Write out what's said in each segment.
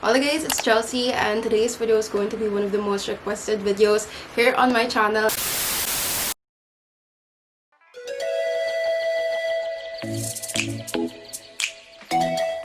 Hola guys, it's Chelsea and today's video is going to be one of the most requested videos here on my channel.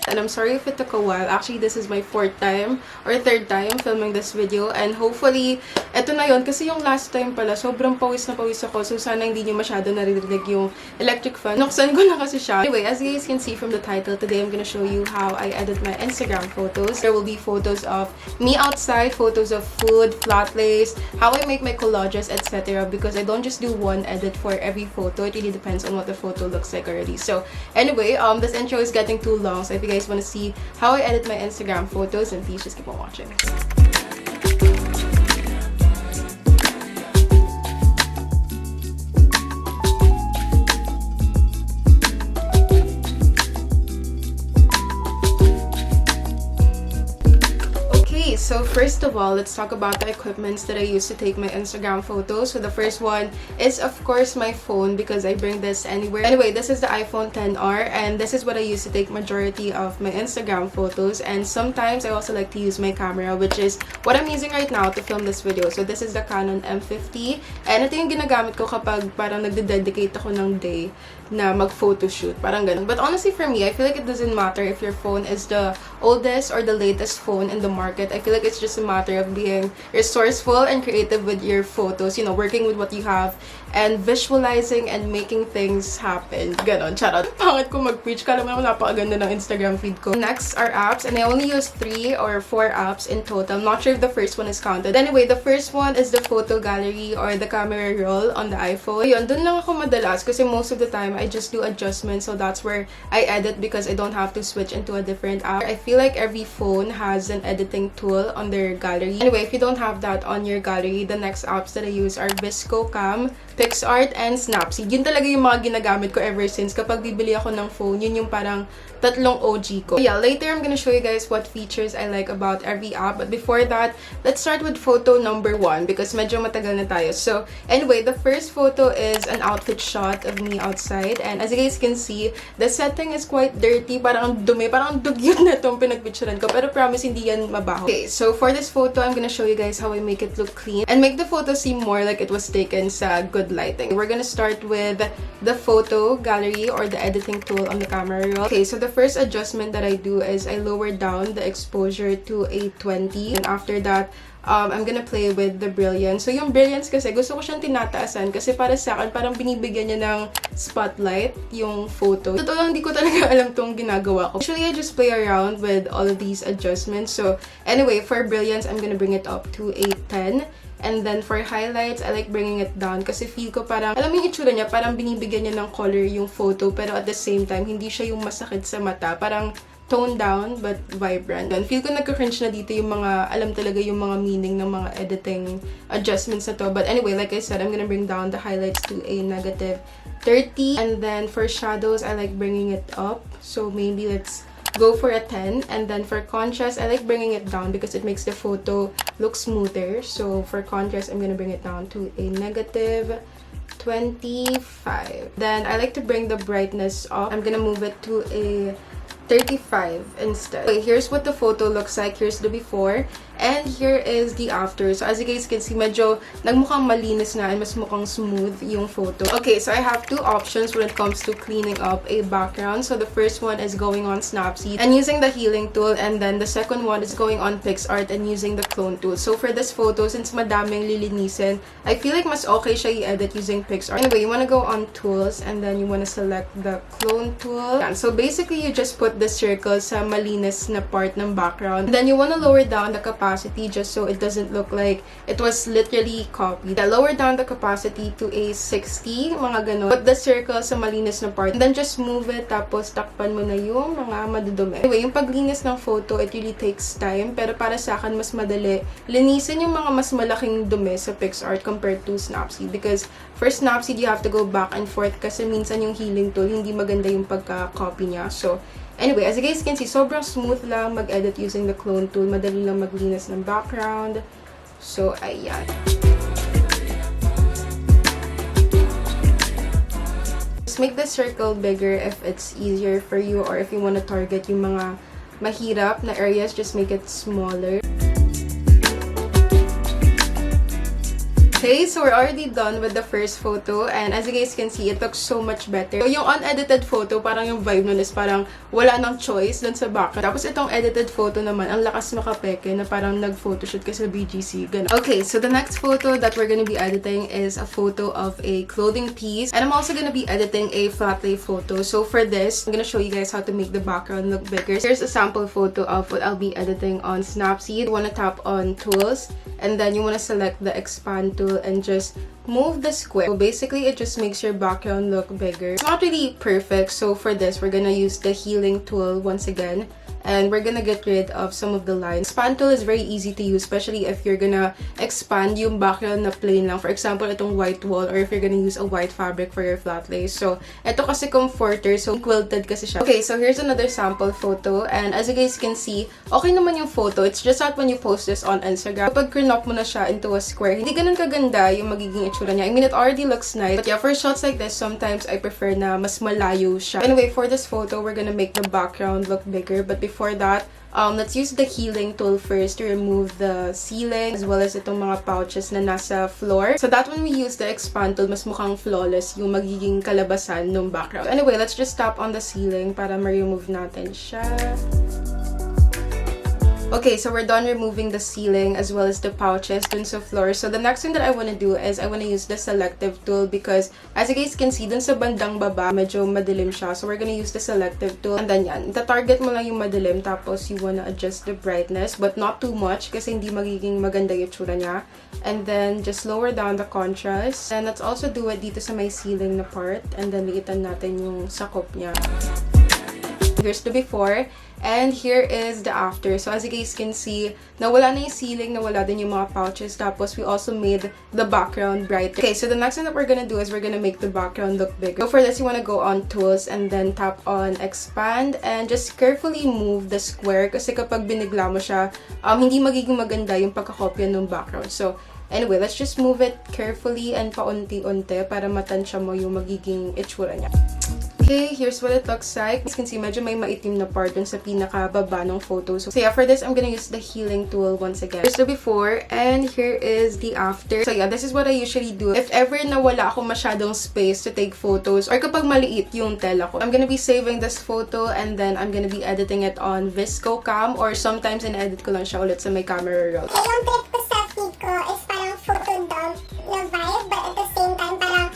And I'm sorry if it took a while. Actually, this is my fourth time or third time filming this video. And hopefully, eto na yon. Kasi yung last time pala, sobrang pawis na pawis ako. So, sana hindi nyo masyado naririnig yung electric fan. Nuksan ko na kasi siya. Anyway, as you guys can see from the title, today I'm gonna show you how I edit my Instagram photos. There will be photos of me outside, photos of food, flatlays, how I make my collages, etc. Because I don't just do one edit for every photo. It really depends on what the photo looks like already. So, anyway, this intro is getting too long. So, if you guys want to see how I edit my Instagram photos, then please just keep on watching. So first of all, let's talk about the equipments that I use to take my Instagram photos. So the first one is of course my phone because I bring this anywhere. Anyway, this is the iPhone XR and this is what I use to take majority of my Instagram photos. And sometimes I also like to use my camera, which is what I'm using right now to film this video. So this is the Canon M50 and ito yung ginagamit ko kapag parang nagde-dedicate ako ng day na mag-photoshoot. Parang ganun. But honestly for me, I feel like it doesn't matter if your phone is the oldest or the latest phone in the market. I feel like it's just a matter of being resourceful and creative with your photos, you know, working with what you have and visualizing and making things happen. Ganon, charot. Pangit ko mag-preach. Kala mo napakaganda ng Instagram feed ko. Next are apps, and I only use 3 or 4 apps in total. I'm not sure if the first one is counted. Anyway, the first one is the photo gallery or the camera roll on the iPhone. Yun, dun lang ako madalas kasi most of the time I just do adjustments, so that's where I edit because I don't have to switch into a different app. I feel like every phone has an editing tool on their gallery. Anyway, if you don't have that on your gallery, the next apps that I use are VSCO Cam, PixArt, and Snapseed. Yun talaga yung mga ginagamit ko ever since. Kapag bibili ako ng phone, yun yung parang tatlong OG ko. Yeah, later I'm gonna show you guys what features I like about every app. But before that, let's start with photo number 1 because medyo matagal na tayo. So, anyway, the first photo is an outfit shot of me outside. And as you guys can see, the setting is quite dirty. Parang dumi. Parang dugyot na itong pinagpicturan ko. Pero promise, hindi yan mabaho. Okay, so for this photo, I'm gonna show you guys how I make it look clean and make the photo seem more like it was taken sa good lighting. We're gonna start with the photo gallery or the editing tool on the camera roll. Okay, so the first adjustment that I do is I lower down the exposure to a 20. And after that, I'm gonna play with the brilliance. So yung brilliance kasi, gusto ko siyang tinataasan kasi para sa akin, parang binibigyan niya ng spotlight yung photo. Totoo lang, hindi ko talaga alam tong ginagawa ko. Usually, I just play around with all of these adjustments. So anyway, for brilliance, I'm gonna bring it up to a 10. And then for highlights, I like bringing it down kasi feel ko parang, alam mo yung itsura niya, parang binibigyan niya ng color yung photo pero at the same time, hindi siya yung masakit sa mata. Parang toned down but vibrant. And feel ko nagka-cringe na dito yung mga, alam talaga yung mga meaning ng mga editing adjustments na to. But anyway, like I said, I'm gonna bring down the highlights to a negative 30. And then for shadows, I like bringing it up. So maybe let's go for a 10. And then for contrast, I like bringing it down because it makes the photo look smoother. So for contrast, I'm gonna bring it down to a negative 25. Then I like to bring the brightness up. I'm gonna move it to a 35 instead. Okay, here's what the photo looks like. Here's the before. And here is the after. So as you guys can see, medyo nagmukhang malinis na and mas mukhang smooth yung photo. Okay, so I have 2 options when it comes to cleaning up a background. So the first one is going on Snapseed and using the healing tool. And then the second one is going on PixArt and using the clone tool. So for this photo, since madaming lilinisin, I feel like mas okay siya i-edit using PixArt. Anyway, you want to go on tools and then you want to select the clone tool. And so basically, you just put the circle sa malinis na part ng background. And then you want to lower down the capacity just so it doesn't look like it was literally copied. Lower down the capacity to a 60, mga ganun. Put the circle sa malinis na part. And then just move it, tapos takpan mo na yung mga madudumi. Anyway, yung paglinis ng photo, it really takes time. Pero para sa akin, mas madali linisin yung mga mas malaking dumi sa PixArt compared to Snapseed. Because for Snapseed, you have to go back and forth kasi minsan yung healing tool, hindi maganda yung pagka-copy niya. So, anyway, as you guys can see, sobrang smooth lang mag-edit using the clone tool. Madali lang maglinis ng background. So, ayan. Just make the circle bigger if it's easier for you or if you want to target yung mga mahirap na areas, just make it smaller. Okay, so we're already done with the first photo, and as you guys can see, it looks so much better. So, yung unedited photo, parang yung vibe nun is parang wala nang choice dun sa background. Tapos itong edited photo naman, ang lakas makapeke na parang nag-photoshoot ka sa BGC. Ganun. Okay, so the next photo that we're gonna be editing is a photo of a clothing piece, and I'm also gonna be editing a flat lay photo. So for this, I'm gonna show you guys how to make the background look bigger. Here's a sample photo of what I'll be editing on Snapseed. You wanna tap on Tools, and then you wanna select the Expand tool and just move the square. So basically, it just makes your background look bigger. It's not really perfect, so for this, we're gonna use the healing tool once again. And we're gonna get rid of some of the lines. Expand tool is very easy to use, especially if you're gonna expand yung background na plain lang. For example, itong white wall, or if you're gonna use a white fabric for your flat lays. So, ito kasi comforter, so quilted kasi siya. Okay, so here's another sample photo. And as you guys can see, okay naman yung photo. It's just that when you post this on Instagram, kapag crop mo na siya into a square, hindi ganun kaganda yung magiging itsura niya. I mean, it already looks nice. But yeah, for shots like this, sometimes I prefer na mas malayo siya. Anyway, for this photo, we're gonna make the background look bigger. But before that, let's use the healing tool first to remove the ceiling as well as itong mga pouches na nasa floor. So that when we use the expand tool, mas mukhang flawless yung magiging kalabasan ng background. Anyway, let's just tap on the ceiling para ma-remove natin siya. Okay, so we're done removing the ceiling as well as the pouches dun sa floor. So the next thing that I want to do is I want to use the selective tool because as you guys can see, dun sa bandang baba, medyo madilim siya. So we're gonna use the selective tool. And then yan, target mo lang yung madilim tapos you wanna adjust the brightness but not too much kasi hindi magiging maganda yung tsura niya. And then just lower down the contrast. And let's also do it dito sa may ceiling na part. And then liitan natin yung sakop niya. Here's the before. And here is the after. So as you guys can see, nawala na yung ceiling, nawala din yung mga pouches. Tapos we also made the background brighter. Okay, so the next thing that we're gonna do is we're gonna make the background look bigger. So for this, you wanna go on Tools and then tap on Expand and just carefully move the square kasi kapag binigla mo siya, hindi magiging maganda yung pagkakopya ng background. So anyway, let's just move it carefully and paunti-unti para matansya mo yung magiging itsura niya. Okay, here's what it looks like. As you can see, medyo may maitim na part dun sa pinakababa ng photo. So yeah, for this, I'm gonna use the healing tool once again. Here's the before, and here is the after. So yeah, this is what I usually do. If ever na wala ako masyadong space to take photos, or kapag maliit yung tela ko, I'm gonna be saving this photo, and then I'm gonna be editing it on VSCO cam, or sometimes in-edit ko lang siya ulit sa may camera roll. Yung trip ko sa feed ko is parang photo dump na vibe, but at the same time, parang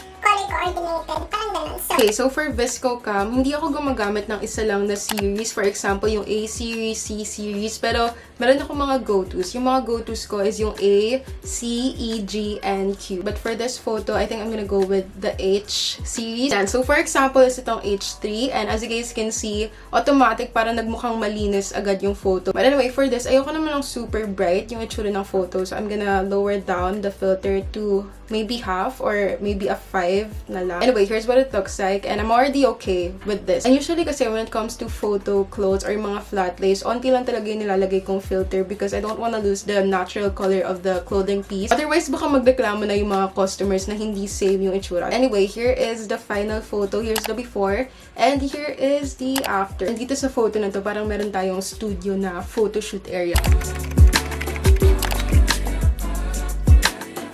coordinated. Parang ganun. Okay, so for VSCO cam, hindi ako gumagamit ng isa lang na series. For example, yung A series, C series. Pero meron ako mga go-tos. Yung mga go-tos ko is yung A, C, E, G, and Q. But for this photo, I think I'm gonna go with the H series. And so for example, is itong H3. And as you guys can see, automatic parang nagmukhang malinis agad yung photo. But anyway, for this, ayoko naman ng super bright yung itsura ng photo. So I'm gonna lower down the filter to maybe half or maybe a 5 na lang. Anyway, here's what it looks like. And I'm already okay with this. And usually kasi when it comes to photo clothes or yung mga flat lays, onti lang talaga yung nilalagay kong filter because I don't want to lose the natural color of the clothing piece. Otherwise, baka magreklamo na yung mga customers na hindi same yung itsura. Anyway, here is the final photo. Here's the before. And here is the after. And dito sa photo na to, parang meron tayong studio na photoshoot area.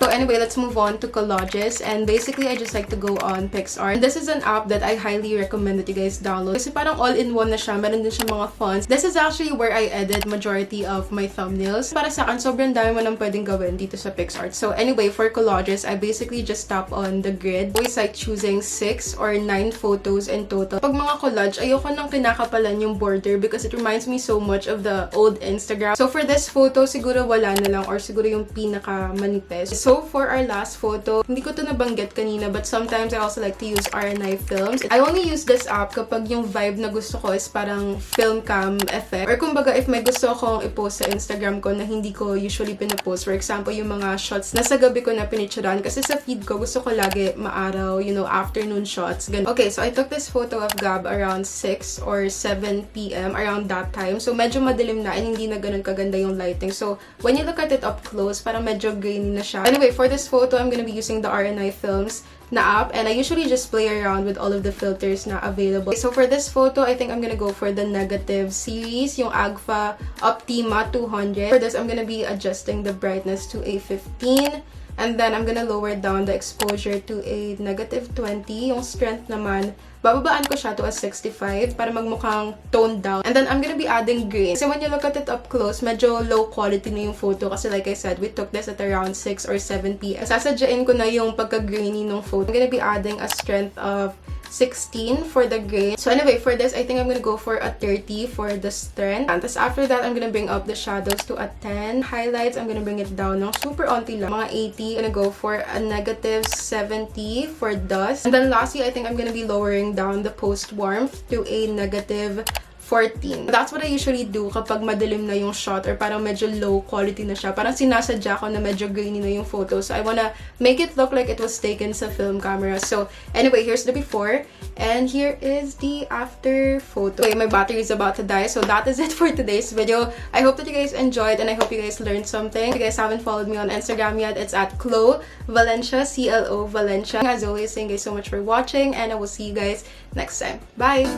So anyway, let's move on to collages. And basically, I just like to go on PixArt. This is an app that I highly recommend that you guys download. Kasi parang all-in-one na siya. Meron din siya mga fonts. This is actually where I edit majority of my thumbnails. Para sa akin, sobrang dami mo nang pwedeng gawin dito sa PixArt. So anyway, for collages, I basically just tap on the grid. I always like choosing 6 or 9 photos in total. Pag mga collage, ayoko nang kinakapalan yung border because it reminds me so much of the old Instagram. So for this photo, siguro wala na lang or siguro yung pinaka-manipes. So for our last photo, hindi ko to nabanggit kanina but sometimes I also like to use RNI films. I only use this app kapag yung vibe na gusto ko is parang film cam effect. Or kumbaga if may gusto akong i-post sa Instagram ko na hindi ko usually pinapost. For example, yung mga shots na sa gabi ko na pinicturan kasi sa feed ko gusto ko lagi maaraw, you know, afternoon shots. Ganun. Okay, so I took this photo of Gab around 6 or 7 p.m. around that time. So medyo madilim na and hindi na ganun kaganda yung lighting. So when you look at it up close, parang medyo grainy na siya. Anyway, for this photo, I'm gonna be using the RNI films. na app, and I usually just play around with all of the filters na available. So for this photo, I think I'm gonna go for the negative series, yung Agfa Optima 200. For this, I'm gonna be adjusting the brightness to a 15. And then, I'm gonna lower down the exposure to a negative 20. Yung strength naman, bababaan ko siya to a 65 para magmukhang toned down. And then, I'm gonna be adding green. So, when you look at it up close, medyo low quality na yung photo. Kasi like I said, we took this at around 6 or 7 p.m. Sasadyain ko na yung pagka-greeny ng photo. I'm gonna be adding a strength of 16 for the grain. So anyway, for this, I think I'm gonna go for a 30 for the strength. And then after that, I'm gonna bring up the shadows to a 10. Highlights, I'm gonna bring it down ng super onti lang. Mga 80. I'm gonna go for a negative 70 for dust. And then lastly, I think I'm gonna be lowering down the post warmth to a negative 14. That's what I usually do kapag madilim na yung shot or parang medyo low quality na siya. Parang sinasadya ko na medyo grainy na yung photo. So I wanna make it look like it was taken sa film camera. So anyway, here's the before and here is the after photo. Okay, my battery is about to die. So that is it for today's video. I hope that you guys enjoyed and I hope you guys learned something. If you guys haven't followed me on Instagram yet, it's at Valencia, CLO Valencia. As always, thank you guys so much for watching and I will see you guys next time. Bye!